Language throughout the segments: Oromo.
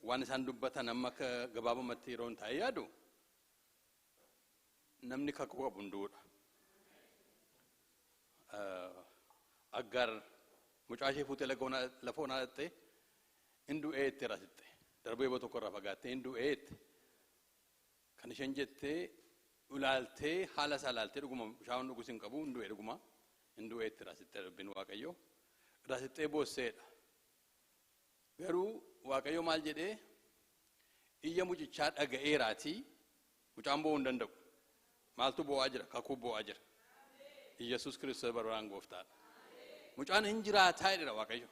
waan isaan dubbatan amma gabaabumatti yeroon taa'ee yaadu namni kakuu qabu hunduudha. Aggar mucaa ishee fuutee lafa onaa dhatte hinduu eette rasitte darbee boo tokko irraa fagaattee hinduu eette kan isheen jettee ulaaltee haala isaa ilaaltee dhuguma bishaan dhugus hin qabu hinduu eette rasitte rabbiin waaqayyo rasittee boosseedha. Garuu waaqayyo maal jedhee iyya mucichaa dhaga'eeraatii mucaan bo'uu hin danda'u. Maaltu bo'aa jira? Kakuu bo'aa jira. Yesus Kiristoos barbaadaan gooftaadha. Mucaan hin jiraataa jedha waaqayyo.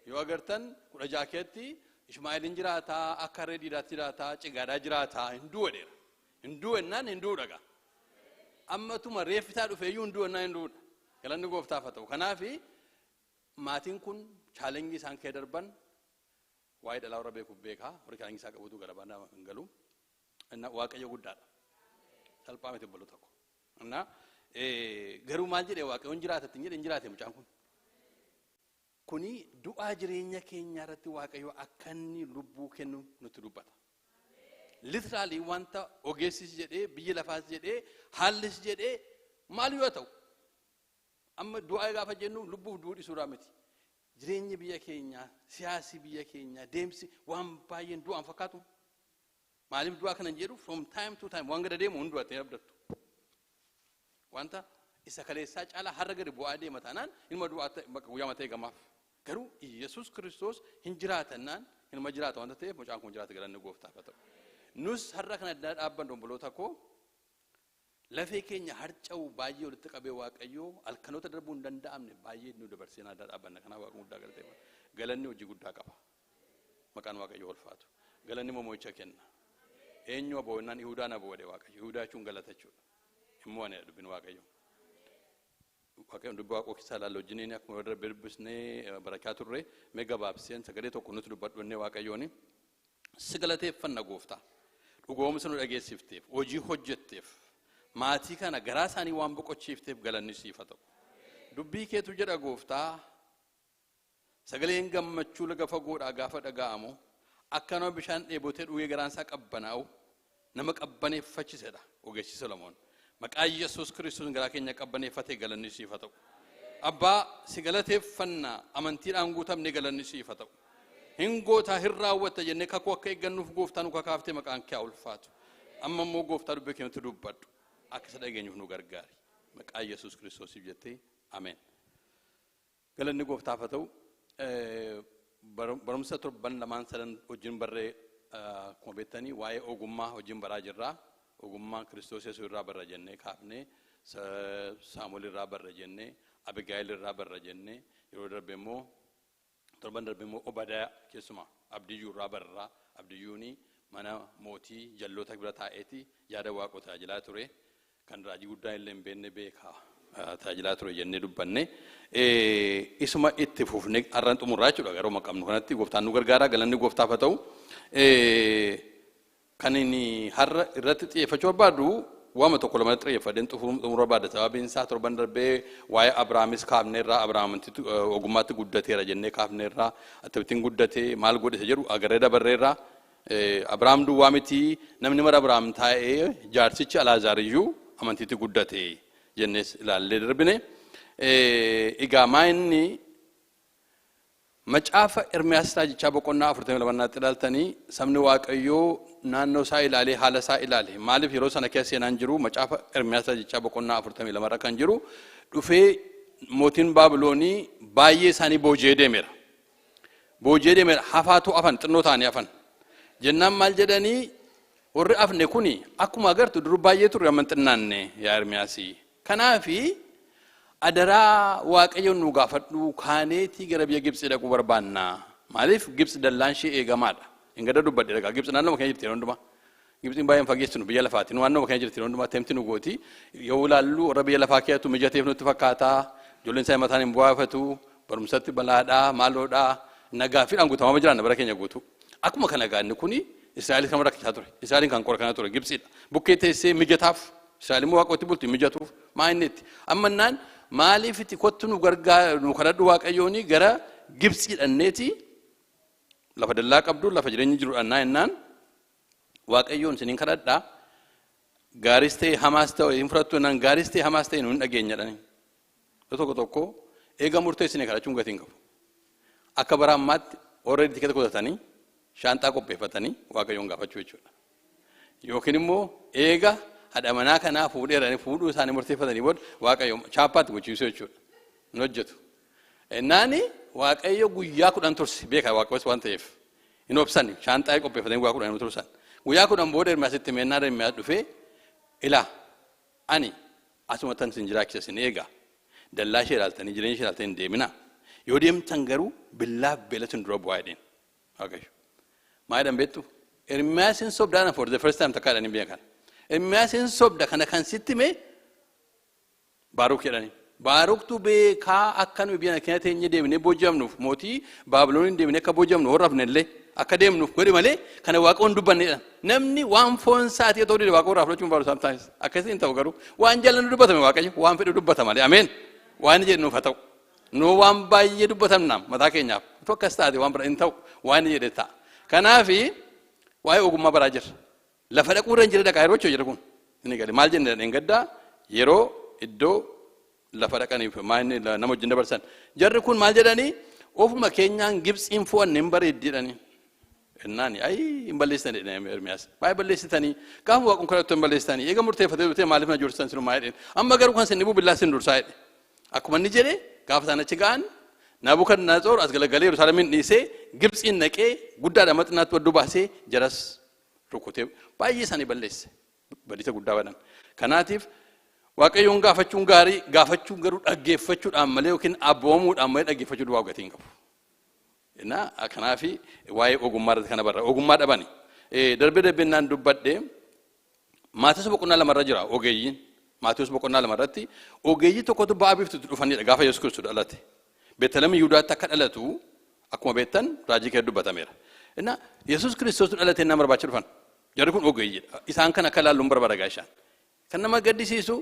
Yoo agartan 16 Ishmaa'eel hin jiraataa, akka harree diidaatti jiraataa, cigaadhaa jiraataa, hinduu jedheera. Hinduu ennaan hinduu dhaga. Ammatuma reeffisaa dhufeeyyuu hinduu ennaan hinduudha. Galanni gooftaaf haa ta'u. Kanaaf maatiin kun chaalenjii isaan kee darban waa'ee dhalaa warra beekuuf beekaa, warri chaalenjii isaa qabuutu gara baanaa hin galu. Waaqayyo guddaadha. Salphaa miti obbolo tokko. Garuu maal jedhee waaqayyoon jiraatatti hin jedhe hin jiraate mucaan kun. Kuni du'aa jireenya keenya irratti waaqayyo akka inni lubbuu kennu nutti dubbata. Literally wanta ogeessis jedhee biyya lafaas jedhee haallis jedhee maal yoo ta'u amma du'aa gaafa jennu lubbuuf duudhisuudhaa miti. Jireenyi biyya keenya, siyaasi biyya keenya, deemsi waan baay'een du'aan fakkaatu. Maaliif du'aa kana jedhu from time to time waan gada deemu hundumaatti abdattu. Wanta isa kaleessaa caalaa har'a gadi bu'aa deema taanaan ilma du'aa guyyaa matee gamaaf. Garuu Yesus Kiristoos hin jiraatannaan ilma jiraata wanta ta'eef mucaan kun jiraata galanni gooftaaf haa ta'u. Nus har'a kana dhaabbannu obboloota koo lafee keenya harca'u baay'ee walitti qabee waaqayyoo halkanoota darbuu hin danda'amne baay'ee nu dabarsee naa dhaabbanna. Kanaaf waaqni guddaa galatee galanni hojii guddaa qaba. Maqaan waaqayyoo ulfaatu. Galanni mo'icha kenna. Eenyu aboonnaan Yihuudaan aboode waaqayyo. Yihuudaa jechuun galata jechuudha. Immoo ani dubbin waaqayyo. Waaqayyoon dubbii waaqoo keessaa ilaallu wajjiniin akkuma warra birbisnee barakaa turre mee gabaabseen sagalee tokko nuti dubbadhu innee waaqayyooni. Si galateeffanna gooftaa. Dhugoomsa nu dhageessifteef, hojii hojjetteef, maatii kana garaa isaanii waan boqochiifteef galanni siif haa ta'u. Dubbii keetu jedha gooftaa sagaleen gammachuu laga fagoodhaa gaafa dhaga'amu akka nama bishaan dheebotee dhugee garaan isaa qabbanaa'u nama qabbaneeffachisedha ogeessi Solomoon. Maqaa Yesuus Kiristoos garaa keenya qabbaneeffatee galanni siif haa ta'u. Abbaa si galateeffannaa amantiidhaan guutamne galanni siif haa ta'u. Hin gootaa hin raawwatta jennee kakuu akka eeggannuuf gooftaa nu kakaaftee maqaan kee ulfaatu. Amma immoo gooftaa dubbii keenyatti dubbadhu. Akka isa dhageenyuuf nu gargaari. Maqaa Yesuus Kiristoosiif jettee ameen. Galanni gooftaaf haa ta'u. Barumsa torban lamaan sadan wajjin barree akkuma beektanii waa'ee ogummaa wajjin baraa jirraa. Ogummaa Kiristoos Yesuus irraa barra jennee kaafnee Saamu'eel irraa barra jennee Abigaayil irraa barra jennee yeroo darbe immoo torban darbe immoo Obadiyaa keessumaa Abdiyyuu irraa barraa. Abdiyyuuni mana mootii jalloota bira taa'eeti yaada waaqoo tajaajilaa ture kan raajii guddaa illee hin beekne beekaa tajaajilaa ture jennee dubbanne isuma itti fufnee har'an xumurraa jechuudha. Garuu maqamnu kanatti gooftaan nu gargaara. Galanni gooftaaf haa ta'u. Kan inni har'a irratti xiyyeeffachuu barbaadu waama tokko lamatti xiyyeeffadeen xumura barbaada. Sababiin isaa torban darbee waa'ee Abrahaamis kaafneerraa Abrahaam ogummaatti guddateera jennee kaafneerraa attamitti guddatee maal godhe jedhu agarree dabarreerraa. Abrahaam duwwaa miti namni mara Abrahaam taa'ee jaarsichi Alaazaariyyuu amantiitti guddate jennee ilaallee darbine. Egaa maa inni macaafa Ermiyaas raajichaa boqonnaa 42 ilaaltanii sabni waaqayyoo naannoo isaa ilaalee haala isaa ilaale maaliif yeroo sana keessa seenaan jiru macaafa Ermiyaas raajichaa boqonnaa 42 irra kan jiru dhufee mootiin Baabiloonii baay'ee isaanii boojee deemeera. Boojee deemeera hafaatu afan xinnoo ta'anii afan jennaan maal jedhanii warri afne kuni akkuma agartu dur baay'ee turre amma xinnaanne yaa Ermiyaasi. Kanaafi adaraa waaqayyoon nu gaafadhu kaaneetii gara biyya Gibxii dhaquu barbaanna. Maaliif Gibxi dallaan ishee eegamaadha. Ingada dubbadhe dhagaa Gibxi naannoo keenya jirti hunduma. Gibxiin baay'een fageessinu biyya lafaati. Nu naannoo keenya jirti hunduma temti nu gooti. Yoo ilaallu warra biyya lafaa keessattuu mijateef nutti fakkaata. Ijoolleen isaa mataan hin bu'aafatu. Barumsatti balaadhaa maaloodhaa nagaa fi dhaangutamaa jiraan bara keenya guutu. Akkuma kana gaanni kuni Israa'el kan rakkachaa ture. Israa'el kan qorkanaa ture Gibxiidha. Bukkee teessee mijataaf Israa'el immoo waaqotti bulti mijatuuf maa innitti. Amma naan maaliif itti kottu nu gargaaru nu kadhadhu waaqayyooni gara Gibxii dhanneeti lafa dallaa qabdu lafa jireenyi jiru annaa ennaan waaqayyoon isiniin kadhadhaa gaaris ta'e hamaas ta'e hin fudhattu ennaan gaaris ta'e hamaas ta'e nuun dhageenya jedhani tokko tokko eega murteessine kadhachuun gatii hin qabu akka bara ammaatti already tiketa kutatanii shaanxaa qopheeffatanii waaqayyoon gaafachuu jechuudha yookiin immoo eega haadha manaa kanaa fuudheeranii fuudhuu isaanii murteeffatanii booda waaqayyoon chaappaatti gochiisuu jechuudha hin hojjetu ennaani waaqayyo guyyaa 10 tursi beeka waaqayyos waan ta'eef hin obsani shaanxaa qopheeffatanii guyyaa 10 tursan guyyaa 10 booda Ermiyaasitti meennaa Ermiyaas dhufee ilaa ani asumatan sin jiraachisa sin eega dallaa ishee ilaaltanii jireenya ishee ilaaltanii deemina yoo deemtan garuu billaaf beelatin dura bu'aa jedheen waaqayyo maayidhan beektu Ermiyaasin sobdaana for the first time takka jedhanii beekan Ermiyaasin sobda kana kan sitti mee Baaruk jedhanii Baaruktu beekaa akka nu biyya keenya teenye deemnee boojamnuuf mootii Baabilooniin deemnee akka boojamnu horrafnellee akka deemnuuf godhe malee kana waaqoon dubbannedha namni waan foon saatii ta'uu dide waaqoo raaflachuun baaru sometimes akkasii hin ta'u garuu waan jaallannu dubbatame waaqayyo waan fedhu dubbata malee ameen waan jedhuuf haa ta'u nu waan baay'ee dubbatamna mataa keenyaaf tokkas taate waan bira hin ta'u waan jedhe ta'a kanaafi waa'ee ogummaa baraa jira lafa dhaquu irra hin jire dhaqaa yeroo jira kun inni gale maal jenne dheen gaddaa yeroo iddoo lafa dhaqaniif nama wajjin dabarsan jarri kun maal jedhanii ofuma keenyaan Gibxiin fo'anne hin bareeddi jedhanii ennaani ay hin balleessitanii jedhanii Ermiyaas baay'ee balleessitanii gaafa waaqoon kadhattu hin balleessitanii eega murteeffatee dhufee maaliif na joorsisan sinumaa jedheen amma garuu kan sin dhibuu billaa sin dursaa jedhe akkuma inni jedhe gaafa isaan achi ga'an Nabukadnezar as galagalee Yerusaalemin dhiisee Gibxiin naqee guddaadha maxinaatti wadduu baasee jaras rukutee baay'ee isaanii balleesse badiisa guddaa badan kanaatiif waaqayyoon gaafachuun gaarii gaafachuun garuu dhaggeeffachuudhaan malee yookiin abboomuudhaan malee dhaggeeffachuu duwwaa gatii hin qabu. Innaa kanaafi waa'ee ogummaa irratti kana barra ogummaa dhabani. Darbee dubbadhee Maatiyus boqonnaa lamarra jira ogeeyyiin Maatiyus boqonnaa lamarratti ogeeyyii tokkotu ba'aa biiftutti dhufanidha gaafa Yesuus Kiristoos dhalate. Beetlehem Yihudaatti akka dhalatu akkuma beektan raajii kee dubbatameera. Innaa Yesuus Kiristoos dhalate nama barbaacha dhufan. Jarri kun ogeeyyiidha. Isaan kan akka laalluun barbaada gaashaan. Kan nama gaddisiisu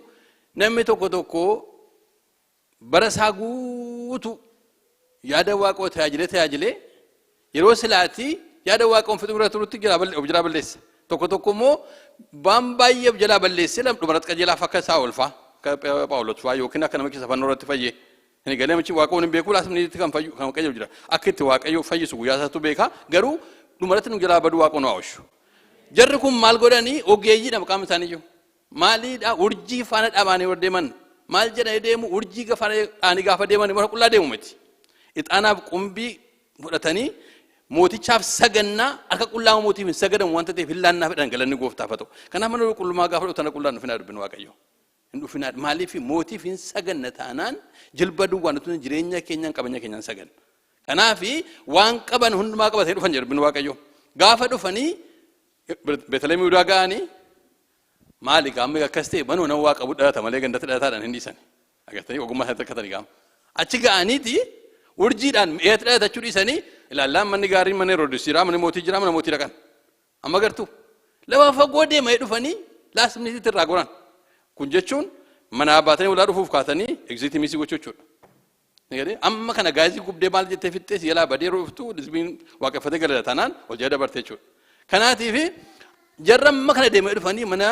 namni tokko bara isaa guutu yaada waaqoo tajaajilee yeroo silaati yaada waaqoon fixuura turutti jira balleessa. Tokko immoo baay'ee jalaa balleessee dhumarratti qajeelaa akka isaa olfaa Phaawulos fa'aa yookiin akka nama keessa fannoo irratti fayyee. Inni galee michi waaqoon hin beeku laasumniitti kan qajeelu jira. Akka itti waaqayyo fayyisu guyyaa isaatu beeka garuu dhumarratti nu jalaa badu waaqoon waa'oshu. Jarri kun maal godhanii ogeeyyiidha maqaan isaanii jiru. Maaliidha urjii faana dhaabanii war deeman maal jedhanii deemu urjii faana dhaanii gaafa deeman immoo qullaa deemu miti. Ixaanaaf qumbii fudhatanii mootichaaf sagannaa akka qullaa mootiif hin sagadan wanta ta'eef hillaannaa fedhan galanni gooftaaf haa ta'u. Kanaaf mana qulqullummaa gaafa dhuftan qullaan dhufinaa dubbin waaqayyo. Hin dhufinaa maaliif mootiif hin saganna taanaan jilba duwwaan nuti jireenya keenyaan qabeenya keenyaan sagan. Kanaaf waan qaban hundumaa qabatee dhufan jirbin waaqayyo. Gaafa dhufanii Beetlehem Yihudaa ga'anii maali gaammi akkas ta'e manoo nama waaqa budhaata malee gandatti dhalataadhaan hin dhiisan. Agartanii ogummaa isaatti akkatanii gaama. Achi ga'aniiti urjiidhaan mi'eetti dhalatachuu dhiisanii ilaallaan manni gaariin mana Heroodis jira mana mootii jira mana mootii dhaqan. Amma gartuu lafa fagoo deemanii dhufanii laasumniitti irraa goran. Kun jechuun mana baatanii ulaa dhufuuf kaatanii egziitii miisii gochuu jechuudha. Amma kana gaazii gubdee maal jettee fixxee si jalaa badee rooftu disbiin waaqeffatee galata taanaan ol jedha dabartee jechuudha. Kanaatiif jarra amma kana deemanii dhufanii mana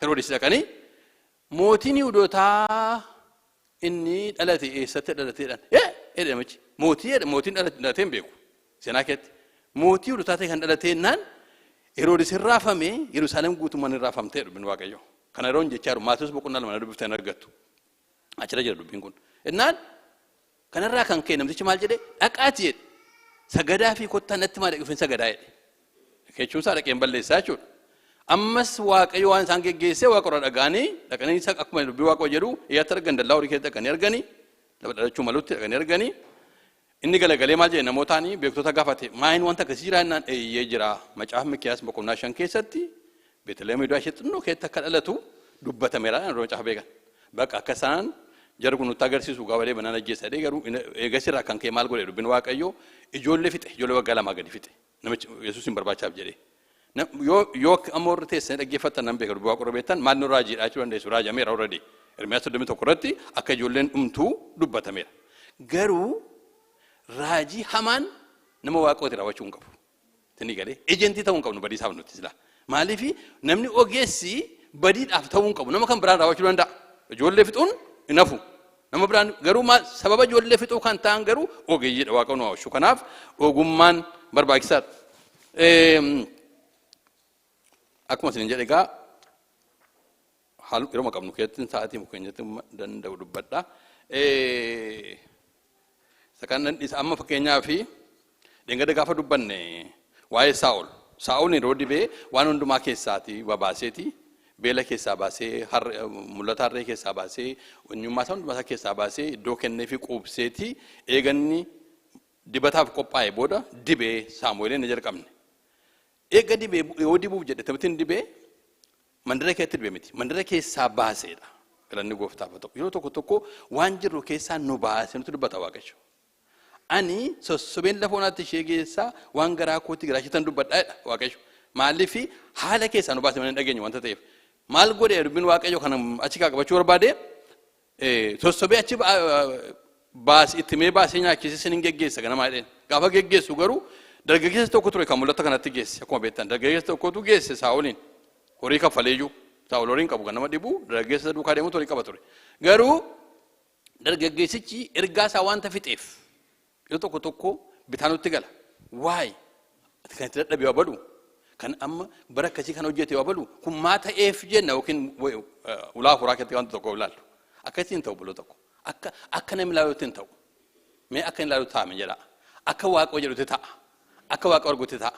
Heroodis dhaqanii mootiin Yihuudootaa inni dhalate eessatti dhalateedhaan jedhamichi mootiin dhalatee hin beeku seenaa keetti mootii Yihuudootaa ta'e kan dhalateennaan Heroodis hin raafamee Yerusaalem guutummaan hin raafamtee dubbin waaqayyo. Kana yeroo hin jechaa jiru Maatiyus boqonnaa lama dubbiftan argattu achirra jira dubbiin kun. Innaan kanarraa kan ka'e namtichi maal jedhee dhaqaati jedhe sagadaa fi kottaa natti maal dhaqee sagadaa jedhe. Kechuun isaa dhaqeen balleessaa jechuudha. Ammas waaqayyo waan isaan geggeessee waaqorra dhagaanii dhaqanii isa akkuma dubbii waaqoo jedhu iyyatti argan dallaa horii keessa dhaqanii arganii lafa dhalachuu malutti dhaqanii arganii inni galagalee maal jedhe namootaanii beektota gaafate maayin wanta akkasii jira innaan eeyyee jira Macaafa Mikiyaas boqonnaa 5 keessatti Beetlehem Yihudaa ishee xinnoo keessatti akka dhalatu dubbatameera yeroo Macaafa beekan bakka akka isaan jarri kun nutti agarsiisu gaafalee banaan ajjeessa jedhee garuu eegasirraa kan ka'e maal godhe dubbiin waaqayyo ijoollee fixe ijoollee waggaa lamaa gadi fixe namichi Yesuus hin barbaachaaf jedhee. Yoo ammoo irra teessanii dhaggeeffattan nan beeka dubbii waaqorra beektan maal nu raajiidhaa jechuu dandeessu raajameera already Ermiyaas 31 irratti akka ijoolleen dhumtuu dubbatameera. Garuu raajii hamaan nama waaqootti raawwachuu hin qabu. tini galee ejentii ta'uu hin qabnu badii isaaf nuti sila maaliif namni ogeessi badiidhaaf ta'uu hin qabu nama kan biraan raawwachuu danda'a ijoollee fixuun hin hafu nama biraan garuu sababa ijoollee fixuu kan ta'an garuu ogeeyyiidha waaqa nu hawwachuu kanaaf ogummaan barbaachisaadha. Akkuma isin jedhe egaa yeroo maqabnu keessatti sa'aatii mukeenyatti danda'u dubbadha. Sakannan isa amma fakkeenyaa fi dhengada gaafa dubbanne waa'ee Saa'ol. Saa'ol yeroo dibee waan hundumaa keessaati babaaseeti beela keessaa baasee mul'ata harree keessaa baasee eenyummaa isaa hundumaa keessaa baasee iddoo kennee fi quubseeti eeganni dibataaf qophaa'e booda dibee Saamu'eeliin ni jalqabne. Eega dibee yoo dibuuf jedhe taphatiin dibee mandara keessatti dibee miti mandara keessaa baaseedha. Galanni gooftaaf ta'u yeroo tokko tokko waan jirru keessaa nu baasee nuti dubbata Waaqayyo. Ani sossobeen lafoonaatti ishee keessaa waan garaa kootti garaashitan dubbadhaadha Waaqayyo. Maaliif haala keessaa nu baasee mana dhageenye wanta ta'eef maal godhee dubbiin Waaqayyo kan achi qabachuu barbaade sossobee achi baas itti mee baasee nyaachisee sin geggeessa ganamaa jedheen gaafa geggeessu garuu dargaggeessa tokko ture kan mul'ata kanatti geesse akkuma beektan dargaggeessa tokkotu geesse Saa'oliin horii kaffaleeyyuu Saa'ol horiin qabu kan nama dhibu dargaggeessa duukaa deemutu horii qaba ture garuu dargaggeessichi ergaa isaa wanta fixeef yeroo tokko tokko bitaanutti gala waay kan itti dadhabee wabalu kan amma bara akkasii kan hojjete wabalu kun maa ta'eef jenna yookiin ulaa furaa keessatti wanta tokko ilaallu akkasiin ta'u buloo tokko akka namni ilaaluutti hin ta'u mee akka hin ilaaluutti taa'ame jedha akka waaqa jedhutti ta'a akka waaqa arguutti ta'a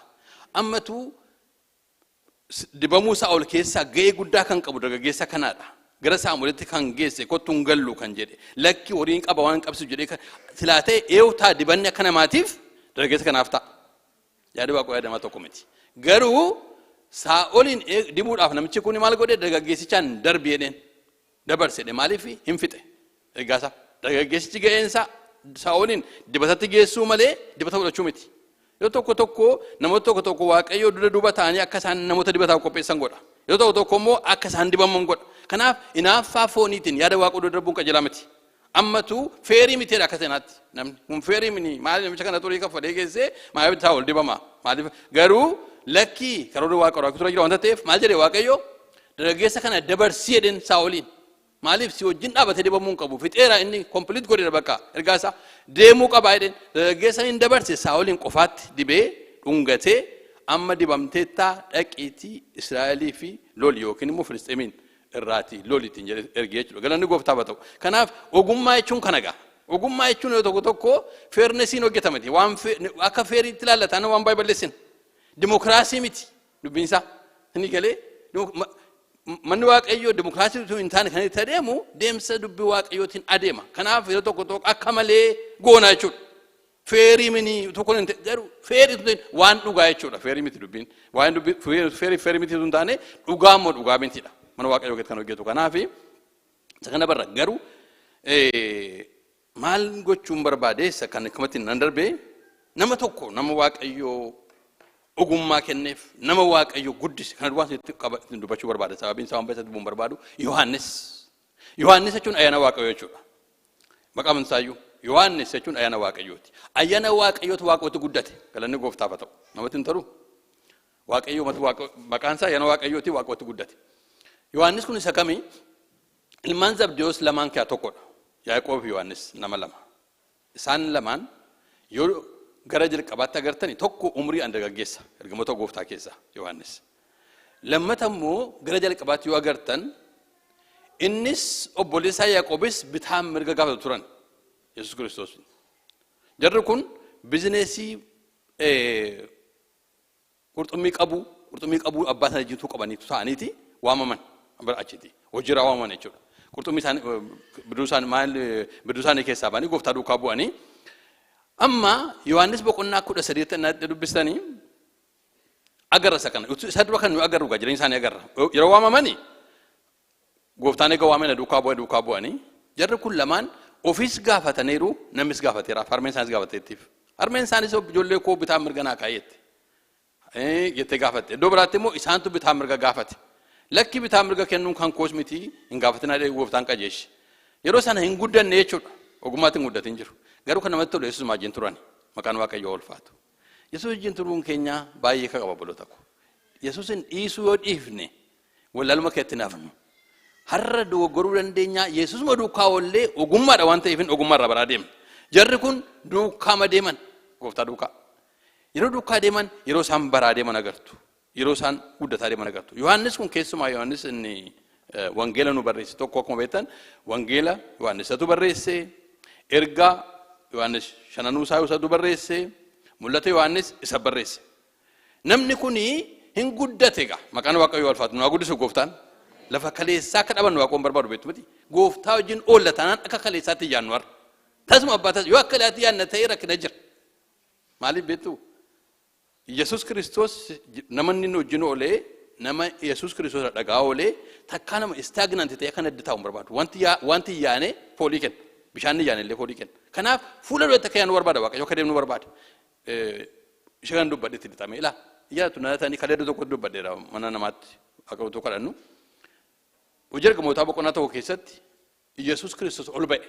ammatu dibamuu Saa'ol keessaa ga'ee guddaa kan qabu dargaggeessa kanaadha gara Saamu'eelitti kan geesse kottuun gallu kan jedhe lakki horiin qaba waan qabsu jedhee silaa ta'e eewtaa dibanni akka namaatiif dargaggeessa kanaaf ta'a yaada waaqa yaadamaa tokko miti garuu Saa'oliin dibuudhaaf namichi kun maal godhe dargaggeessichaan darbeedheen dabarsedhe maaliif hin fixe ergaasa dargaggeessichi ga'eensa Saa'oliin dibatatti geessuu malee dibata fudhachuu miti yoo tokko tokko namoota tokko tokko Waaqayyo dura duuba ta'anii akka isaan namoota dibataaf qopheessan godha yoo tokko tokko immoo akka isaan dibaman godha kanaaf inaaffaa fooniitiin yaada Waaqa dura darbuun qajeelaa miti ammatu feerii miteedha akka seenaatti namni kun feerii mini maaliif namicha kana xurii kaffalee geessee maaliif Saa'ol dibama maaliif garuu lakkii karoora Waaqa tura jira wanta ta'eef maal jedhee Waaqayyo dargaggeessa kana dabarsii jedheen Saa'oliin maaliif si wajjin dhaabatee dibamuu hin qabu fixeera inni kompiliit godheera bakka ergaasa deemuu qabaa jedheen dargaggeessa hin dabarse Saa'oliin qofaatti dibee dhungatee amma dibamteettaa dhaqiitii Israa'elii fi loli yookiin immoo Filisxeemiin irraati loliitiin jedhee ergee jechuudha galanni gooftaaf ta'u kanaaf ogummaa jechuun kana gaa ogummaa jechuun yoo tokko tokko feernesiin hojjetamati waan akka feeriitti ilaallatan waan baay'ee dimokiraasii miti dubbiin isaa inni galee manni Waaqayyo dimokiraasii hin taane kan itti adeemu deemsa dubbii Waaqayyootiin adeema kanaaf yeroo tokko tokko akka malee goona jechuudha feerii mini tokko hin jedhu feerii waan dhugaa jechuudha feerii miti dubbiin waan dubbii feerii miti hin taane dhugaa immoo dhugaa mitiidha mana Waaqayyo kan hojjetu kanaaf sakana barra garuu maal gochuun barbaadeessa kan akkamatti nan darbee nama tokko nama Waaqayyo ogummaa kenneef nama Waaqayyo guddise kan duwwaan itti dubbachuu barbaada sababiin isaa waan baay'ee dubbuun barbaadu Yohaannis jechuun ayyaana Waaqayyo jechuudha maqaan isaayyuu Yohaannis jechuun ayyaana Waaqayyooti ayyaana Waaqayyooti Waaqootti guddate galanni gooftaaf ta'u namatti hin taru Waaqayyo maqaan isaa ayyaana Waaqayyooti Waaqootti guddate Yohaannis kun isa kamii ilmaan Zabdewoos lamaan keessaa tokkodha Yaaqoob fi Yohaannis nama lama isaan lamaan yoo gara jalqabaatti agartanii tokko umrii dargaggeessa ergamoota gooftaa keessaa Yohaannis lammata immoo gara jalqabaatti yoo agartan innis obboleessaa Yaaqoobis bitaan mirga gaafatu turan Yesuus Kiristoos jarri kun bizineesii qurxummii qabu abbaa sana jituu qabanii ta'aniiti waamaman achiti hojiirraa waamaman jechuudha qurxummii isaanii bidiruu isaanii keessaa ba'anii gooftaa duukaa bu'anii amma Yohaannis boqonnaa 13 dubbistanii agarra isa kana isa dura kan nu agarru jireenya isaanii agarra yeroo waamamanii gooftaan egaa waamena duukaa bu'anii jarri kun lamaan ofiis gaafataniiru namis gaafateera harmeen isaanis gaafateettiif harmeen isaanis ijoollee koo bitaa mirga naa kaayette jettee gaafatte iddoo biraatti immoo isaantu bitaa mirga gaafate lakki bitaa mirga kennuun kan koos miti hin gaafatinaa dhee gooftaan qajeeshi yeroo sana hin guddanne jechuudha ogummaatti hin guddatin jiru garuu kan namatti tolu Yesuus maajiin turani maqaan Waaqayyoo ulfaatu Yesuus wajjin turuun keenya baay'ee ka qaba boloota ko. Yesuusin dhiisuu yoo dhiifne wallaluma keetti naafnu. Har'a dogoggoruu dandeenya Yesuus ma duukaa oollee ogummaadha waan ta'eef ogummaarraa baraa deemna. Jarri kun duukaa deeman gooftaa duukaa. Yeroo duukaa deeman yeroo isaan baraa deeman agartu. Yeroo isaan guddataa deeman agartu. Yohaannis kun keessumaa Yohaannis inni wangeela nu barreesse tokko akkuma beektan wangeela Yohaannisatu barreesse ergaa Yohaannis shananuusaa isatu barreesse mul'ata Yohaannis isa barreesse. Namni kuni hin guddate gaa maqaan Waaqayyoo ulfaatu nu guddisu gooftaan lafa kaleessaa akka dhaban Waaqoon barbaadu beektu miti gooftaa wajjin oollatanaan akka kaleessaatti yaannu har tasuma abbaatas yoo akka laati yaanna ta'e rakkina jira maaliif beektu Yesuus Kiristoos namanni nu wajjin oolee nama Yesuus Kiristoos dhagaa oolee takkaa nama istaagnanti ta'e kan adda taa'uun barbaadu wanti yaane foolii kenna bishaan ni yaane illee foolii kenna kanaaf fuula duratti akka yaanu barbaada Waaqayyo akka deemnu barbaada ishee kan dubbadhetti ditame ilaa yaatu naatanii kaleedo tokko dubbadheera mana namaatti akka tokko kadhannu hojii ergamootaa boqonnaa tokko keessatti Yesuus Kiristoos ol ba'e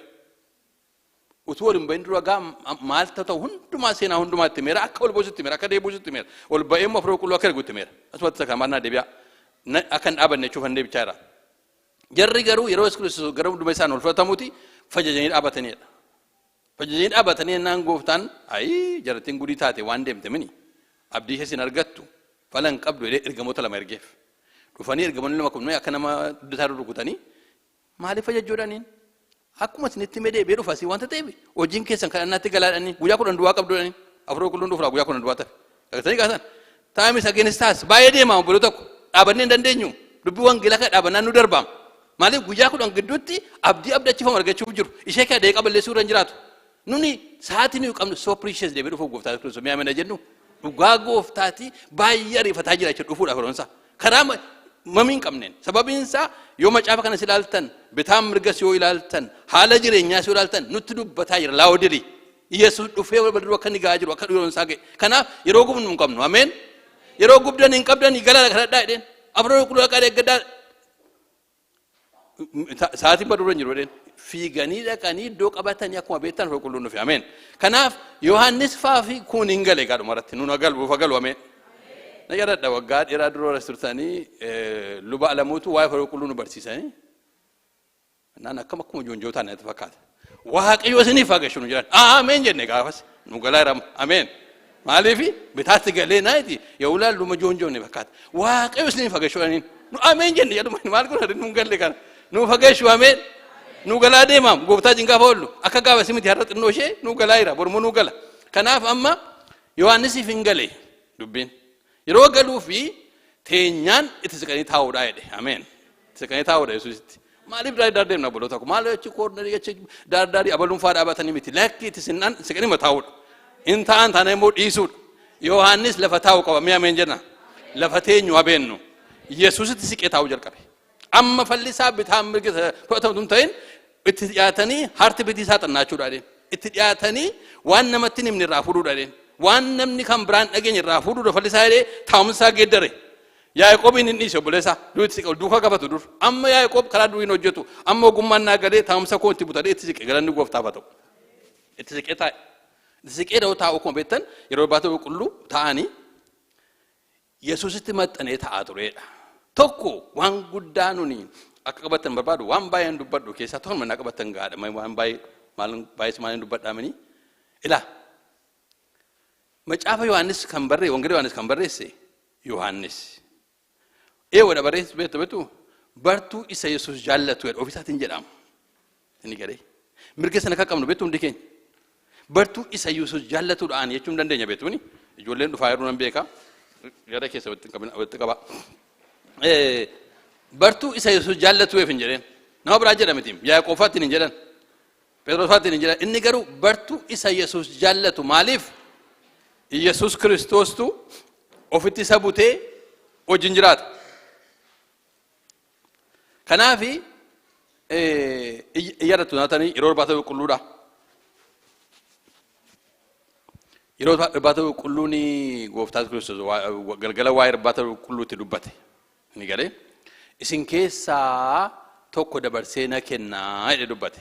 utuu waliin bahin dura gaa maal ta'u hundumaa seenaa hundumaatti meera akka ol buusutti meera akka deebuusutti meera ol ba'ee immoo afur qulqulluu akka ergutti meera asumatti isa kamaan deebi'a akka hin dhaabanne jechuuf hin deebichaa jira jarri garuu yeroo Yesuus Kiristoos gara hunduma isaan ol fudhatamuuti fajajanii dhaabataniidha fajajanii dhaabatanii naan gooftaan ayi jarattiin gudii taate waan deemte mini abdii isin argattu falan qabdu jedhee ergamoota lama ergeef dhufanii ergamoonni lama kun akka nama duddataa rukutanii maaliif fajajjoodhaniin akkuma isinitti medee bee dhufasii wanta ta'eef hojiin keessan kadhannaatti galaadhanii guyyaa kudhan duwwaa qabduudhanii afur qulqulluun dhufuraa guyyaa kudhan duwwaa tafe dhaqatanii kaasan taa'imni sageenis taas baay'ee deemaa obboloo tokko dhaabannee hin dandeenyu dubbii wangeelaa kan dhaabannaan nu darbaam maaliif guyyaa kudhan gidduutti abdii abdachiifamu argachuuf jiru ishee kana deeqaa balleessuu irra hin jiraatu nuni sa'aatii nuyi qabnu so precious deebee dhufuuf gooftaa Kiristoos mi'aamina jennu dhugaa gooftaati baay'ee ariifataa jira jechuudha dhufuudha firoonsa karaa mamiin qabneen sababiin isaa yoo macaafa kana ilaaltan bitaan mirgas yoo ilaaltan haala jireenyaas yoo ilaaltan nutti dubbataa jira laawodiri Yesuus dhufee walbaduu akka inni gahaa jiru akka dhiyoon isaa ga'e kanaaf yeroo gubnu hin qabnu ameen yeroo gubdan hin qabdan galaa kadhadhaa jedheen afur qulqulluu akka eeggadhaa sa'aatiin baduu hin jiru jedheen fiiganii dhaqanii iddoo qabatanii akkuma beektan afur qulqulluun dhufe ameen kanaaf Yohaannis faafi kun hin galee gaadhuma irratti nuun buufa galu ameen na yaadadha waggaa dheeraa dura turtanii luba alamuutu waa'ee afur qulqulluu nu barsiisanii naan akkuma joonjootaa natti fakkaata Waaqayyo isiniif haa gashu nu jedhan ameen jenne gaafas nu galaa jira ameen maaliif bitaatti galee naati yoo ilaallu joonjoon fakkaata Waaqayyo isiniif haa gashu nu ameen jenne jedhuma maal kun nu galle kana nu haa gashu ameen nu galaa deemaam gooftaa jingaafa oollu akka gaafa simiti har'a xinnoo ishee nu galaa jira bormoo nu gala kanaaf amma Yohaannisiif hin galee dubbiin yeroo galuu fi teenyaan itti siqanii taa'uudha jedhe ameen siqanii taa'uudha Yesuusitti maaliif daadii deemna boloota ko maal achi koornari achi daadii abaluun faa dhaabatanii miti lakki itti sinnaan siqanii ma taa'uudha in ta'an taana immoo dhiisuudha Yohaannis lafa taa'u qaba mi'a ameen jenna lafa teenyu abeennu Yesuusitti siqee taa'uu jalqabe amma fallisaa bitaan mirga fudhatamtu ta'in itti dhiyaatanii harti bitii isaa xannaachuudha jedheen itti dhiyaatanii waan namatti himne irraa fuudhuudha jedheen waan namni kan biraan dhageenya irraa fuudhuudha fallisaa jedhee taa'umsaa geeddare Yaaqoobiin hin dhiise obboleessaa duuka gafatu dur amma Yaaqoob karaa duriin hojjetu amma ogummaan naa galee taa'umsa koo itti butadhee itti siqe galanni gooftaaf haa ta'u itti siqee taa'e itti siqee taa'u akkuma beektan yeroo baatee qulqulluu taa'anii Yesuusitti maxxanee taa'aa tureedha tokko waan guddaa nuni akka qabatan barbaadu waan baay'een dubbadhu keessaa tokko mana qabatan gaadha waan baay'ee dubbadhaamanii ilaa macaafa Yohaannis kan barreesse wangeela Yohaannis kan barreesse Yohaannis wada barreesse beektu bartuu isa Yesuus jaallatu jedha ofisaatiin jedhama inni gadee mirga sana akka qabnu beektu hundi keenya bartuu isa Yesuus jaallatuudhaan jechuun dandeenya beektuuni ijoolleen dhufaa yeroo nan beeka gara keessa walitti qaba bartuu isa Yesuus jaallatu hin jedheen nama biraa jedhamiti Yaaqoofaatti hin jedhan Phexrosaatti hin jedhan inni garuu bartuu isa Yesuus jaallatu maaliif Yesuus Kiristoostu ofitti isa butee wajjin jiraata kanaafi iyyaratu naatanii yeroo baatee qulqulludha yeroo baatee qulqulluuni gooftaa Kiristoos galgala waa'ee baatee qulqulluutti dubbate ni galee isin keessaa tokko dabarsee na kennaa jedhe dubbate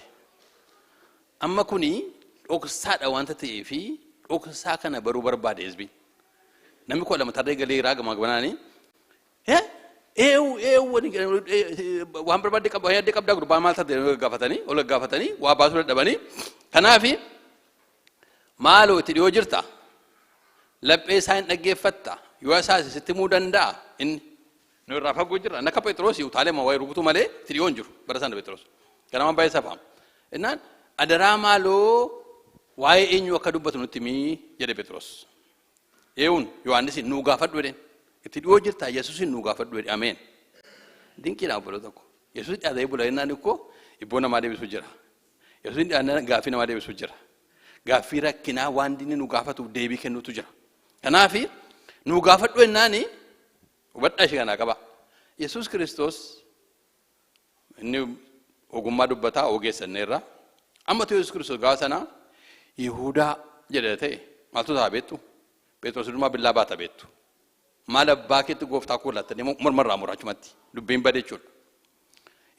amma kuni dhoksaadha wanta ta'eefi dhoksaa kana baruu barbaade hizbi namni koo lama tarree galee raagama banaanii waan barbaadde qabdaa gurbaan maal taate gaafatanii waa baasuu dadhabanii kanaafi maaloo itti dhiyoo jirta laphee isaa hin dhaggeeffatta yoo isaas sitti himuu danda'a inni nu irraa fagoo jirra akka Phexros utaalee ma waa'ee rukutuu malee itti dhiyoo hin jiru bara sana Phexros ganamaan baay'ee safaam innaan adaraa maaloo waa'ee eenyu akka dubbatu nutti himii jedhe Phexros eewun Yohaannis nuu gaafadhu jedheen itti dhiyoo jirta Yesuusin nuu gaafadhu jedhe ameen dinqiidhaan bula tokko Yesuus dhiyaatee bula jennaan ikkoo ibboo namaa deebisuu jira Yesuusin dhiyaatee gaaffii namaa deebisuu jira gaaffii rakkinaa waan dinni nu gaafatuuf deebii kennuutu jira kanaafi nuu gaafadhu jennaani hubadhaa ishee kanaa qaba Yesuus Kiristoos inni ogummaa dubbataa ogeessanneerra amma Yesuus Kiristoos gaafa sanaa Yihuudaa jedhe ta'e maaltu ta'a beektu Phexros dhumaa billaa baata beektu maal abbaa keetti gooftaa koo laattanii mormarraa muraachumatti dubbiin badee jechuudha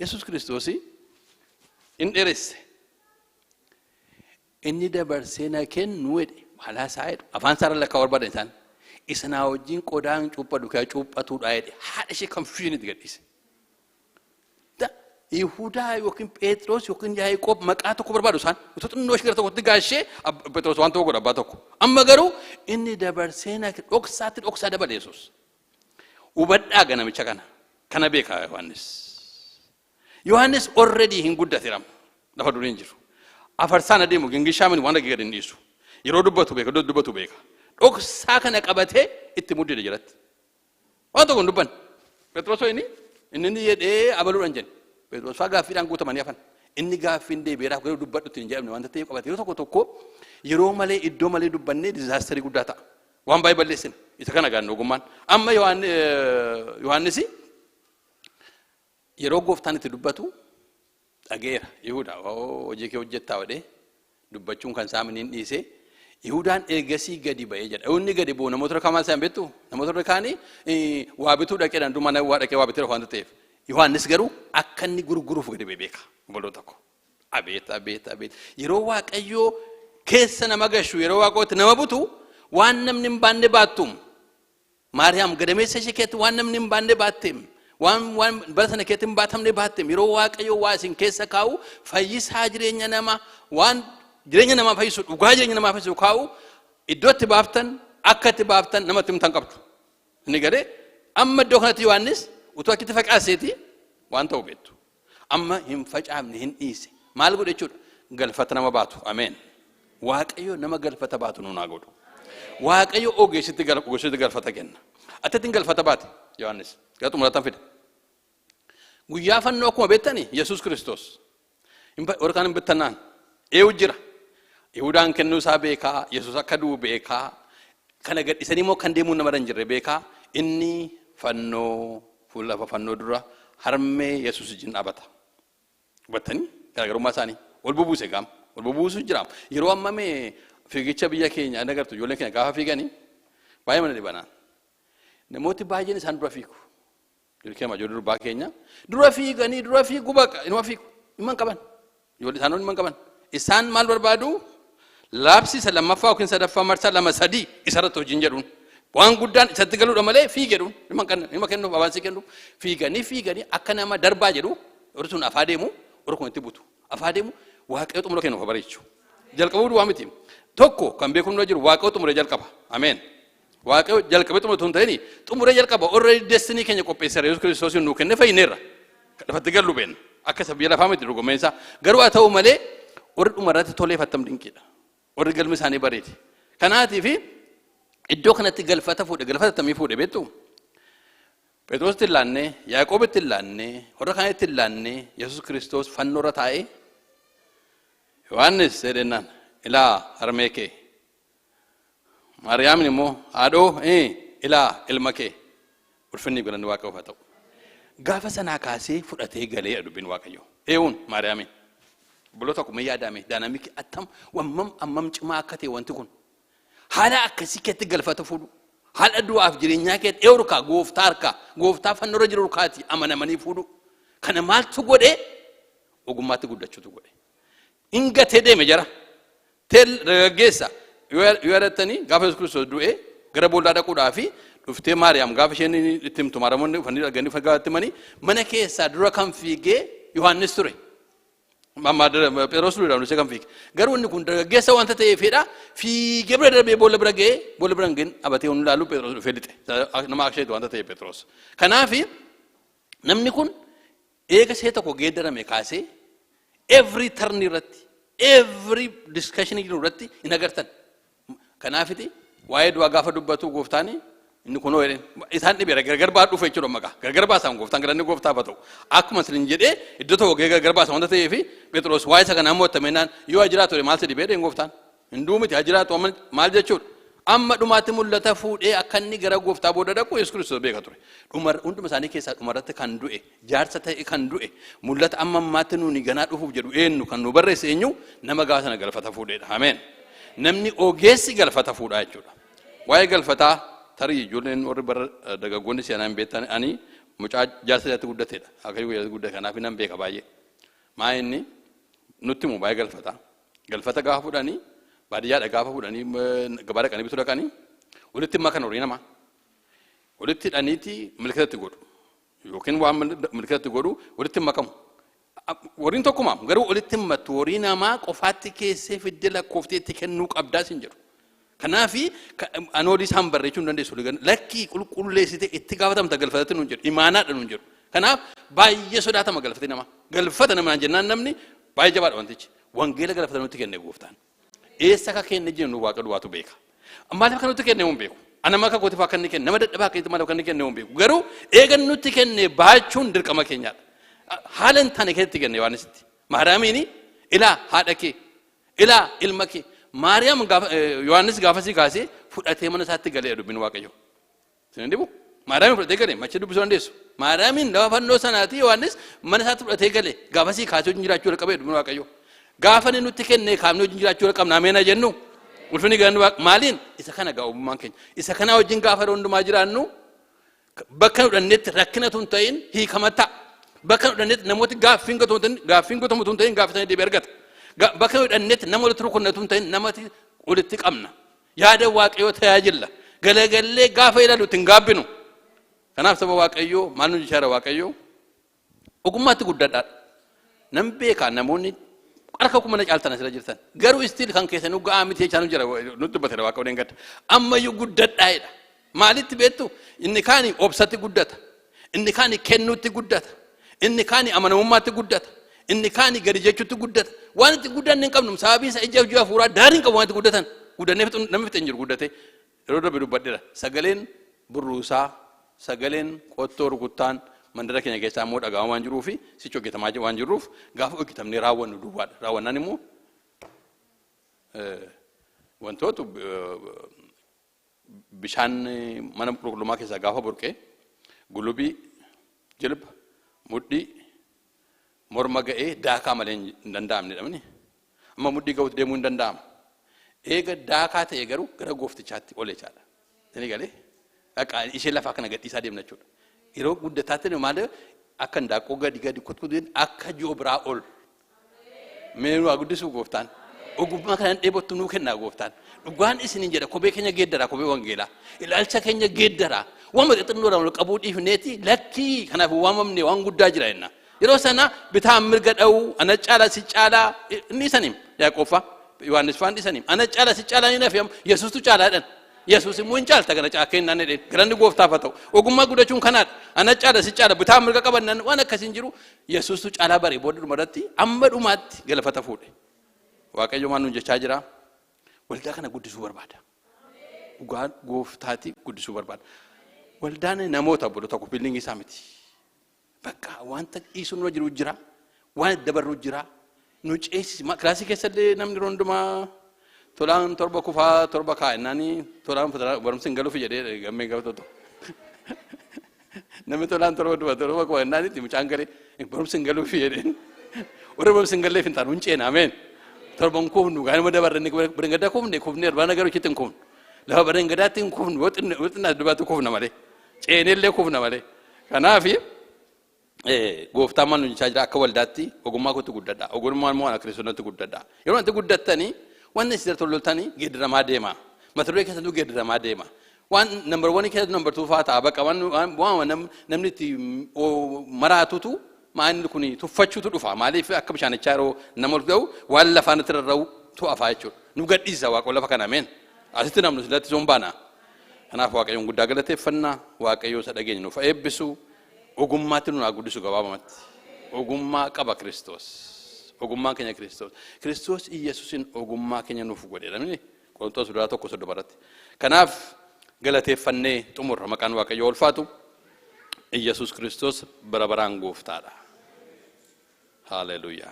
Yesuus Kiristoos in dheeresse inni dabarsee na kennu jedhe maalaa isaa jedhu afaan isaarra lakkaa barbaadan isaan isa naa wajjin qodaan cuuphadhu kee cuuphatuudha jedhe haadha ishee konfiyuunitti gadhiise Yihuudaa yookiin Phexros yookiin Yaaqoob maqaa tokko barbaadu isaan utuu xinnoo ishee gara tokkotti gaashee Phexros waan tokko godha abbaa tokko amma garuu inni dabarsee na dhoksaa dabale Yesuus hubadhaa ganamicha kana beekaa Yohaannis already hin guddateeram lafa duriin jiru afarsaan adeemu gingishaamini waan dhagee gadi hin dhiisu yeroo dubbatu beeka dhoksaa kana qabatee itti muddee jiratti waan tokko hin dubban Phexros inni jedhee abaluudhaan jenne Phexros faa gaaffiidhaan guutamanii hafan inni gaaffiin deebi'eedhaaf garuu dubbadhutti hin jedhamne waan ta'eef qabate yeroo tokko yeroo malee iddoo malee dubbannee dizaasterii guddaa ta'a waan baay'ee balleessine isa kana gaanne ogummaan amma Yohaannis yeroo gooftaan itti dubbatu dhageera Yihuudaa hojii kee hojjettaa jedhee dubbachuun kan saaminiin dhiisee Yihudaan ergasii gadi ba'ee jedha inni gadi bu'u namoota kamaa isaan beektu namoota kaanii waa bituu dhaqeedhaan dumana waa dhaqee waa bitee waan ta'eef Yohaannis garuu akka inni gurguruuf gadi ba'ee beeka boloo tokko abeet yeroo Waaqayyoo keessa nama gashu yeroo Waaqayyootti nama butu waan namni hin baanne baattum Maariyaam gadameessa ishee keetti waan namni hin baanne baatteem waan bara sana keetti hin baatamne baatteem yeroo Waaqayyoo waa isin keessa kaa'u fayyisaa jireenya namaa waan jireenya namaa fayyisu dhugaa jireenya namaa fayyisu kaa'u iddootti baaftan akka itti baaftan namatti himtan qabdu inni gadee amma iddoo kanatti Yohaannis utuu akkitti facaaseeti waan ta'u beektu amma hin facaafne hin dhiise maal godhe jechuudha galfata nama baatu ameen Waaqayyo nama galfata baatu nuun haa godhu Waaqayyo ogeessitti galfata kenna attatti galfata baate Yohaannis gatu mul'atan fide guyyaa fannoo akkuma beektanii Yesuus Kiristoos warqaan hin bittannaan eewu jira Yihudaan kennuu isaa beekaa Yesuus akka du'u beekaa kana gadhisanii immoo kan deemuu nama hin jirre beekaa inni fannoo fuula lafa fannoo dura harmee Yesuus wajjin dhaabata hubattanii garaagarummaa isaanii wal bubuuse gaam wal bubuusu jiraam yeroo ammamee fiigicha biyya keenya agartu ijoolleen keenya gaafa fiiganii baay'ee mana dhibanaan namooti baay'een isaan dura fiigu dirqama ijoollee durbaa keenya dura fiigu baqa inuma fiigu himan qaban ijoollee isaanii himan qaban isaan maal barbaadu laabsi isa lammaffaa yookiin sadaffaa marsaa lama sadii isarratti hojiin jedhuun waan guddaan isatti galuudha malee fiigedhuun hima kennuuf abaansi kennuuf fiiganii akka nama darbaa jedhu warri sun afaa deemu warri kun itti butu afaa deemu Waaqayyo xumura kennuuf bareechu jalqabuu duwwaa miti tokko kan beekumna jiru Waaqayyo xumuree jalqaba ameen Waaqayyo jalqabee xumura tun ta'ini xumuree jalqaba already destiny keenya qopheesseera Yesuus Kiristoos nu kenne fayyineerra kadhafatti gallu beenna akka sabiyya lafaa miti dhugumeensa garuu haa ta'u malee warri dhumarratti tolee fattam dinqiidha warri galmi isaanii bareeti kanaatiif iddoo kanatti galfata tamii fuudhe beektu Phexrositti ilaannee Yaaqoobitti ilaannee warra kaanitti ilaannee Yesuus Kiristoos fannoorra taa'ee Yohaannis jedhennaan ilaa harmee kee Maariyaamin immoo haadhoo ilaa ilma kee ulfinni galanni Waaqayyoof haa ta'u gaafa sanaa kaasee fudhatee galee dubbiin Waaqayyo eewun Maariyaamin buloota akkuma yaadame daanamiki attam ammam cimaa akka ta'e wanti kun haala akkasii keetti galfata fuudhu haala du'aaf jireenyaa keetti eerukaa gooftaa fannoorra jiru rukaati amanamanii fuudhu kana maaltu godhe ogummaatti guddachuutu godhe ingatee deeme jara teel dargaggeessa yoo yaadattanii gaafa Yesuus Kiristoos du'e gara boolla dhaquudhaa fi dhuftee Maariyaam gaafa isheen itti himtu maaramoonni dhufanii dhaganii fagaatti manii mana keessaa dura kan fiigee Yohaannis ture. Phexros dura dhufee kan fiige. Garuu inni kun dargaggeessa wanta ta'eefidha fiigee bira darbee boolla bira ga'ee boolla bira hin abatee hun ilaalu Phexros dhufee lixe. Nama aksheetu wanta ta'e Phexros. Kanaaf namni kun eega see tokko geeddarame kaasee every turn irratti every discussion irratti hin agartan. Kanaafiti waa'ee du'a gaafa dubbatu gooftaani inni kunoo jedheen isaan dhibee gargar baa dhufe jechuudha maqaa gargar baasaan gooftaan galanni gooftaaf haa ta'u akkuma isin jedhee iddoo tokko gargar baasa wanta ta'eef Phexros waa'ee isa kanaa mo'atameenaan yoo ajiraatu maal si dhibee dheen gooftaan hin duumiti ajiraatu maal jechuudha amma dhumaatti mul'ata fuudhee akka inni gara gooftaa booda dhaqu Yesuus Kiristoos beeka ture hunduma isaanii keessaa dhumarratti kan du'e jaarsa ta'e kan du'e mul'ata amma ammaatti nuuni ganaa dhufuuf jedhu eenyu kan nu barreesse eenyu nama gaafa sana galfata fuudheedha ameen namni ogeessi galfata fuudhaa jechuudha waa'ee galfataa tarii ijoolleen warri bara dargaggoonni seenaa hin beektan ani mucaa jaarsa isaatti guddateedha akayyuu jaarsa guddate kanaaf nan beeka baay'ee maa inni nutti mu baay'ee galfata gaafa fudhanii baadiyyaadha gaafa fudhanii gabaa dhaqanii bituu dhaqanii walitti makan horii namaa walitti hidhaniiti milkatatti godhu yookiin waan milkatatti godhu walitti makamu wariin tokkuma garuu walitti mattu horii namaa qofaatti keessee fidde lakkooftii itti kennuu qabdaa sin jedhu kanaafi anoodii isaan barreechuu hin dandeessu lakkii qulqulleessite itti gaafatamta galfatatti nuun jedhu imaanaadha nuun jedhu kanaaf baay'ee sodaatama galfate nama galfata namaan jennaan namni baay'ee jabaadha wantichi wangeela galfata nutti kenne gooftaan eessa akka kenne jennu waaqa duwwaatu beeka maaliif akka nutti kenne hin beeku anama akka gootiif akka inni kenne nama dadhabaa akka maaliif akka inni kenne hin beeku garuu eega nutti kenne baachuun dirqama keenyaadha haala hin taane keessatti kenne Yohaannisitti Maariyaamiin ilaa haadha kee ilaa ilma kee Maariyaam Yohaannis gaafasii kaasee fudhatee mana isaatti galee dubbin Waaqayyo. Sin dibu Maariyaam fudhatee galee machi dubbisuu dandeessu. Maariyaamiin lafa fannoo sanaati Yohaannis mana isaatti fudhatee galee gaafasii kaasee wajjin jiraachuu qabee dubbin Waaqayyo. Gaafa inni nutti kenne kaafne wajjin jiraachuu qabna ameena jennu. Ulfinni gannu maaliin isa kana gaa'ummaan keenya. Isa kana wajjin gaafa hundumaa jiraannu bakka nudhannetti rakkinatu hin ta'in hiikamata. Bakka nudhannetti namooti gaaffiin gotamu hin ta'in gaaffatanii deebii argata. Bakka nudhannetti nama walitti rukunnatu hin ta'in namatti walitti qabna. Yaada Waaqayyoo tajaajilla. Galagallee gaafa ilaalu ittiin gaabbinu. Kanaaf saba Waaqayyoo maal nu jechaa Waaqayyoo ogummaatti guddaadha. Nam beekaa namoonni harka kuma na caaltan asirra jirtan. Garuu istiil kan keessanuu ga'aa miti jechaa nu jira nutti batera Waaqayyoon hin gadda. Ammayyuu guddadhaa'edha. Maalitti beektu inni kaani obsatti guddata. Inni kaani kennuutti guddata. Inni kaani amanamummaatti guddata. Inni kaani gadi jechuutti guddata. Waan itti guddanne hin qabnu sababii isa ija hojii hafuuraa daariin qabu waan itti guddatan. Guddannee namni fixeen jiru guddate. Yeroo darbe dubbadheera. Sagaleen burruusaa, sagaleen qottoo rukuttaan mandara keenya keessaa immoo dhagaama waan jiruu fi sichi hojjetamaa waan jiruuf gaafa hojjetamnee raawwannu duwwaadha. Raawwannaan immoo wantoota bishaan mana qulqullummaa keessaa gaafa burqee gulubii, jilba, mudhii, morma ga'ee daakaa malee hin danda'amne dhabni. Amma mudhii ga'uutti deemuu hin danda'ama. Eega daakaa ta'e garuu gara gooftichaatti olee chaadha. Inni galee ishee lafaa kana gadhiisaa deemna jechuudha. Yeroo guddataatti maal akka handaaqqoo gadi kutkutuun akka ji'oo biraa ol. Meenuu haa guddisuu gooftaan. Ogummaa kanaan dheebottu nuu kennaa gooftaan. Dhugaan isiniin jedha kophee keenya geeddaraa kophee wangeelaa. Ilaalcha keenya geeddaraa. Waan maxxanuu irraa qabuu dhiifneeti lakkii kanaaf waamamne waan guddaa jira jenna. Yeroo sana bitaa mirga dha'uu ana caalaa si caalaa inni isanim Yaaqoobbaa Yohaannis faan isanim ana caalaa si caalaa ni nafi Yesuustu caalaadhaan. Yesuus immoo hin caalta kana caakee hin naannee garanni gooftaaf haa ta'u. Ogummaa guddachuun kanaadha. Ana caalaa si caalaa bitaa mirga qabannan waan akkasiin jiru Yesuustu caalaa baree booda dhumarratti amma dhumaatti galfata fuudhe. Waaqayyo maal nuun jechaa jira? Waldaa kana guddisuu barbaada. Dhugaa gooftaati guddisuu barbaada. Waldaan namoota bulu tokko biildiingii isaa miti. Bakka wanta dhiisuun nurra jiru jira. Waan dabarru jira. Nu ceesisi kilaasii keessallee namni hundumaa tolaan torba kufaa torba kaa'innaanii tolaan barumsi hin galuufi jedhee gammee gaafatu. Namni tolaan torba kaa'innaanitti mucaan galee barumsi hin galuufi jedheen. Warra barumsi hin galleef hin taanu hin ceena ameen. Torban kufnu gaanuma dabarranii barengadaa kufne arbaa nagaru chitti hin kufnu. Lafa barengadaatti hin kufnu woxinaa dubaatti kufna malee. Ceenellee kufna malee. Kanaafi gooftaan maal nu jechaa jira akka waldaatti ogummaa kootti guddadha. Ogummaan immoo kiristoonatti guddadha. Yeroo wanti guddattanii wanni isin tololtanii geeddaramaa deema. Mata duree keessattuu geeddaramaa deema. وان نمبر 1 كده نمبر 2 فاتا بقى وان نمنتي مراتو ما انكوني تفچو تدفع مالي في اكبشان تشارو نمولدو ولا فانتررو تو افايچو نغديسا واقولا فكنا مين اسيتنا من سلات زومبانا انا فواقيون غدا غلتفنا واقيو سدغين نو فايبسو اوغماتن ناغدسو غبامت اوغما قبا كريستوس اوغما كنيا كريستوس كريستوس يسوسين اوغما كنيا نوف غدي لمني قونتوس داتو كوسو دبرت كناف غلتفني تمر مكان واقيو الفاتو يسوس كريستوس بربران غوفتادا هاليلويا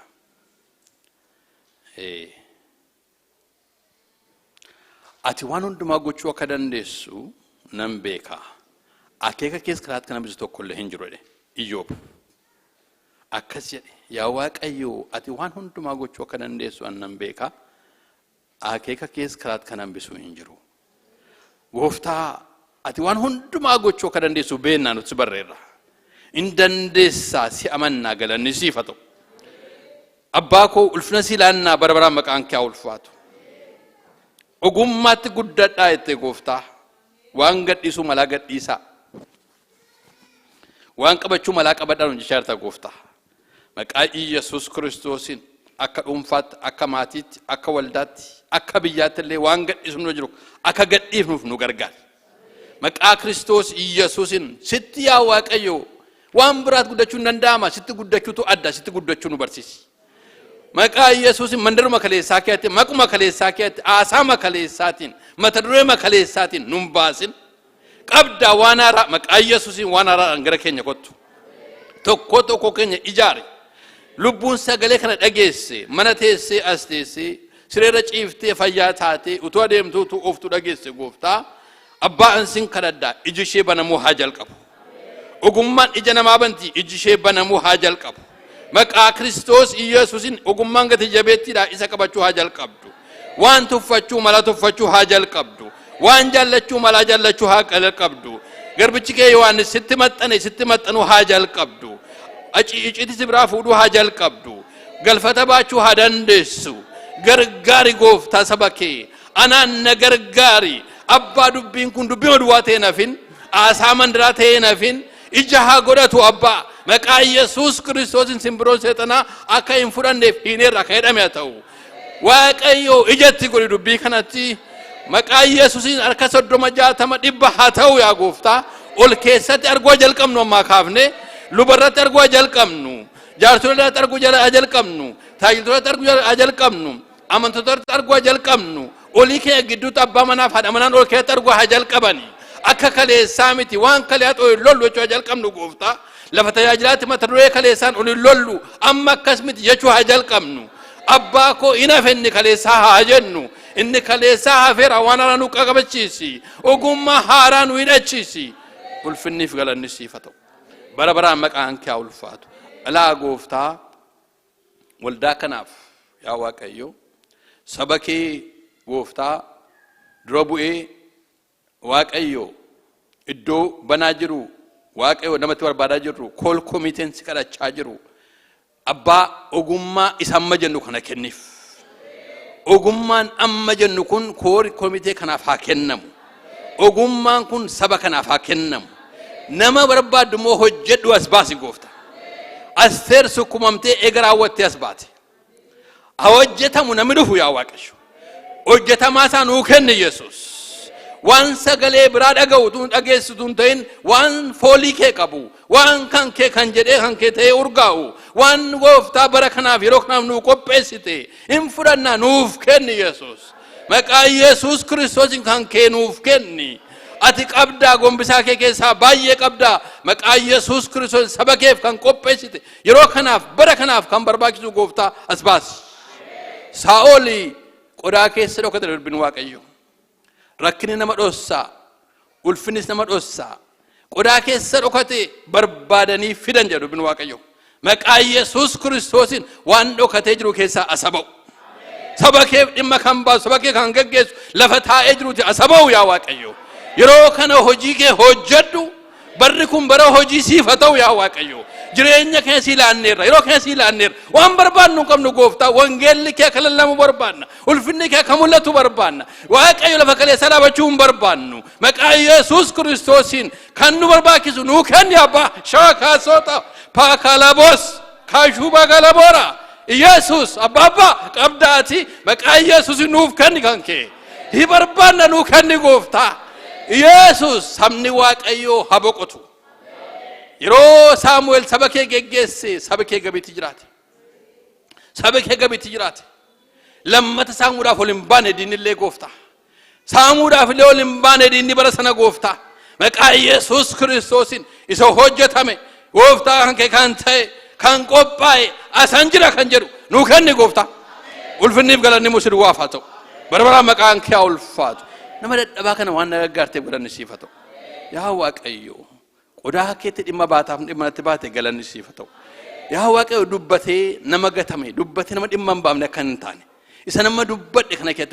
ati waan hundumaa gochuu akka dandeessu nan beeka akeeka kees karaat kana bisu tokkollee hin jiru Iyyoob akkas jedhe yaa Waaqayyo ati waan hundumaa gochuu akka dandeessu nan beeka akeeka kees karaat kana bisu hin jiru gooftaa ati waan hundumaa gochuu akka dandeessu beennaa nuti barreerra in dandeessaa si amannaa galanni siif haa ta'u abbaa koo ulfina si laannaa barbaraan maqaan kee ulfaatu ogummaatti guddadhaa itti gooftaa waan gadhiisu malaa gadhiisaa waan qabachuu malaa qabadhaan jechaarta gooftaa maqaa Yesuus Kiristoosin akka dhuunfaatti akka maatiitti akka waldaatti akka biyyaatti illee waan gadhiisu nu jiru akka gadhiifnuuf nu gargaar maqaa Kiristoos Yesuusin sitti yaa Waaqayyo waan biraat guddachuu hin danda'ama sitti guddachuutu adda sitti guddachuu nu barsiisi maqaa Yesuusin mandaruma kaleessaa keetti maquma kaleessaa keetti aasaama kaleessaatiin mata duree makaleessaatiin nun baasin qabda waan haaraa maqaa Yesuusin waan haaraa gara keenya kottu tokko keenya ijaare lubbuun sagalee kana dhageesse mana teessee as teessee sireera ciiftee fayyaa taatee utuu adeemtuutu oftu dhageesse gooftaa abbaa ansin kadhadhaa iji ishee banamuu haa jalqabu ogummaan ija namaa bantii iji ishee banamuu haa jalqabu maqaa Kiristoos Yesuusin ogummaan gati jabeettiidha isa qabachuu haa jalqabdu waan tuffachuu mala tuffachuu haa jalqabdu waan jaallachuu mala jaallachuu haa jalqabdu garbichi kee Yohaannis sitti maxxanuu haa jalqabdu icciitii sibiraa fuudhuu haa jalqabdu galfata baachuu haa dandeessu gargaari gooftaa saba kee anaan na gargaari abbaa dubbiin kun dubbii duwwaa ta'e nafin aasaa mandiraa ta'e nafin ija haa godhatu abbaa maqaa Yesuus Kiristoosin simbiroo seexanaa akka hin fudhanneef hiineerra akka jedhame haa ta'u Waaqayyo ijatti godhi dubbii kanatti maqaa Yesuusin harka 30 100 haa ta'u yaa gooftaa ol keessatti arguu jalqabnu ammaa kaafne lubarratti arguu jalqabnu jaarsolatti arguu jalqabnu taayiltoota arguu jalqabnu amantootatti arguu jalqabnu olii kee gidduutti abbaa manaaf haadha manaan ol keessatti arguu haa jalqabani akka kaleessaa miti waan kalee xoo'ee lollu jechuu haa jalqabnu gooftaa lafa tajaajilaatti mata duree kaleessaan oli lollu amma akkas miti jechuu haa jalqabnu abbaa koo ina fenni kaleessaa haa jennu inni kaleessaa hafeera waan haaraa nu qabachiisi ogummaa haaraa nu hidhachiisi ulfinniif galanni siif haa ta'u bara baraan maqaan kee ulfaatu alaa gooftaa waldaa kanaaf yaa Waaqayyo saba kee gooftaa dura bu'ee Waaqayyo iddoo banaa jiru Waaqayyo namatti barbaadaa jiru kool komiteen si kadhachaa jiru abbaa ogummaa isa amma jennu kana kenniif ogummaan amma jennu kun kool komitee kanaaf haa kennamu ogummaan kun saba kanaaf haa kennamu nama barbaadu moo hojjedhu as baasi goofta Asteer sukkumamtee eega raawwattee as baate hojjetamu namni dhufu yaa Waaqayyo hojjetamaa isaa nuu kenni Yesuus waan sagalee biraa dhaga'uun dhageessituun ta'in waan foolii kee qabu waan kan kee kan jedhee kan kee ta'ee urgaa'u waan gooftaa bara kanaaf yeroo kanaaf nuu qopheessite hin fudhannaa nuuf kenni Yesuus maqaa Yesuus Kiristoosin kan kee nuuf kenni ati qabdaa gombisaa kee keessaa baay'ee qabdaa maqaa Yesuus Kiristoos saba keef kan qopheessite yeroo kanaaf bara kanaaf kan barbaachisu gooftaa as baasi Saa'oli qodaa keessa dhokate darbin Waaqayyo rakkini nama dhossaa ulfinis nama dhossaa qodaa keessa dhokate barbaadanii fidan jedhu bin Waaqayyo maqaa Yesuus Kiristoosin waan dhokatee jiru keessaa asaba'u saba keef dhimma kan baasu saba kee kan geggeessu lafa taa'ee jiruuti asaba'u yaa Waaqayyo yeroo kana hojii kee hojjedhu barri kun bara hojii siif haa ta'u yaa Waaqayyo jireenya keenya siilaanneerra yeroo keenya siilaanneerra waan barbaannu qabnu gooftaa wangeelli kee kalallamu barbaanna ulfinni kee kamullatu barbaanna waaqayyo lafa kaleessa dhaabachuu hin barbaannu maqaa Yesuus Kiristoosiin kan nu barbaachisu nuu kenni abbaa shaakaasota paakalabos kaashuba galabora Yesuus abba qabdaati maqaa Yesuus nuuf kenni kan kee hi barbaanna nuu kenni gooftaa Yesuus sabni waaqayyo haboqotu yeroo Saamu'eel saba kee geggeesse saba kee gabiitti jiraate lammata saamuudhaaf ol hin baane diinillee gooftaa saamuudhaaf illee ol hin baane diinni bara sana gooftaa maqaa Yesuus Kiristoosiin isa hojjetame gooftaa kan kee kan ta'e kan qophaa'e asan jira kan jedhu nuu kenni gooftaa ulfinniif galanni musii duwwaaf haa ta'u barbaraa maqaan kee ulfaatu nama dadhabaa kana waan nagaggaarteef galanni siif haa ta'u yaa waaqayyo qodaa keetti dhimma baataaf dhimma natti baate galanni siif haa ta'u yaa waaqayyo dubbatee nama gatame dubbatee nama dhimma hin baafne akka hin taane isa nama dubbadhe kana keetti